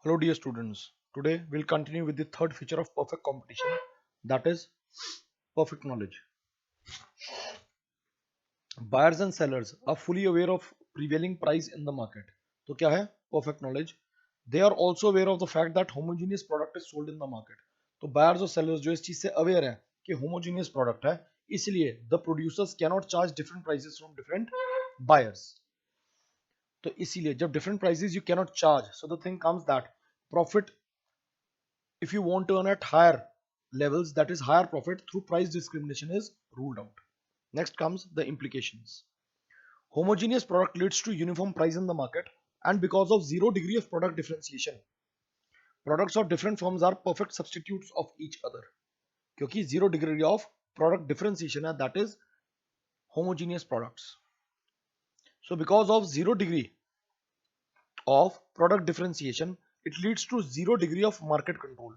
Hello dear students, today we'll continue with the third feature of perfect competition, that is perfect knowledge. Buyers and sellers are fully aware of prevailing price in the market. तो क्या है perfect knowledge? They are also aware of the fact that homogeneous product is sold in the market. तो buyers और sellers जो इस चीज से aware है कि homogeneous product है, इसलिए the producers cannot charge different prices from different buyers. तो इसीलिए जब different prices you cannot charge, so the thing comes that profit, if you want to earn at higher levels, that is higher profit through price discrimination, is ruled out. Next comes the implications. Homogeneous product leads to uniform price in the market, and because of zero degree of product differentiation, products of different firms are perfect substitutes of each other. क्योंकि zero degree of product differentiation है, that is homogeneous products. So because of zero degree of product differentiation, it leads to zero degree of market control.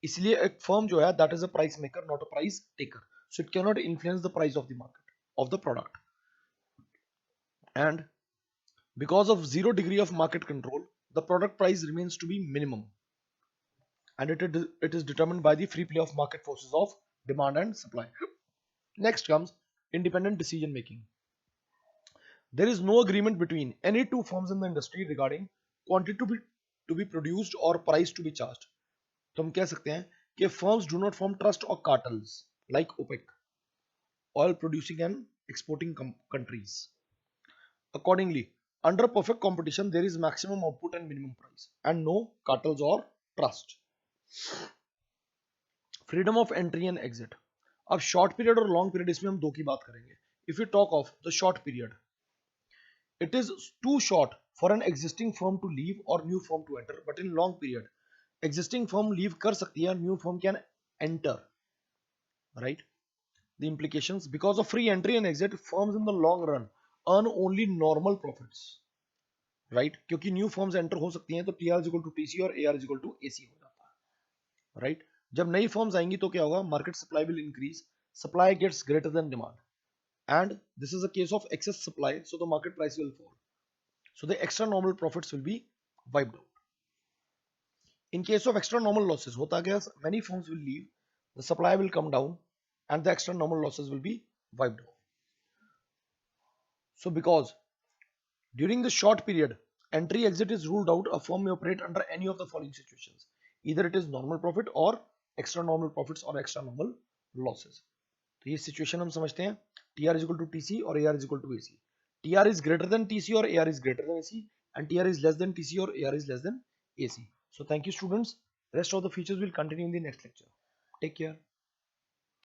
इसलिए एक firm जो है, that is a price maker, not a price taker. So it cannot influence the price of the market of the product. And because of zero degree of market control, the product price remains to be minimum, and it is determined by the free play of market forces of demand and supply. Next comes independent decision making. There is no agreement between any two firms in the industry regarding quantity to be produced or price to be charged. तो हम कह सकते हैं कि firms do not form trust or cartels like OPEC, oil producing and exporting countries. Accordingly, under perfect competition, there is maximum output and minimum price, and no cartels or trust. Freedom of entry and exit. अब short period और long period, इसमें हम दो की बात करेंगे. If we talk of the short period, it is too short for an existing firm to leave or new firm to enter, but in long period, existing firm leave कर सकती है, new firm can enter, right? The implications: because of free entry and exit, firms in the long run earn only normal profits, right? क्योंकि new firms enter हो सकती हैं, तो TR is equal to TC और AR is equal to AC हो जाता है, right? जब नई firms आएंगी तो क्या होगा? Market supply will increase, supply gets greater than demand, and this is a case of excess supply, so the market price will fall, so the extra normal profits will be wiped out. In case of extra normal losses, होता क्या? Many firms will leave, the supply will come down, and the extra normal losses will be wiped out. So because during the short period, entry exit is ruled out, a firm may operate under any of the following situations: either it is normal profit or extra normal profits or extra normal losses. तो ये situation हम समझते हैं, TR is equal to TC और AR is equal to AC. TR is greater than TC or AR is greater than AC, and TR is less than TC or AR is less than AC. So thank you students. Rest of the features will continue in the next lecture. Take care.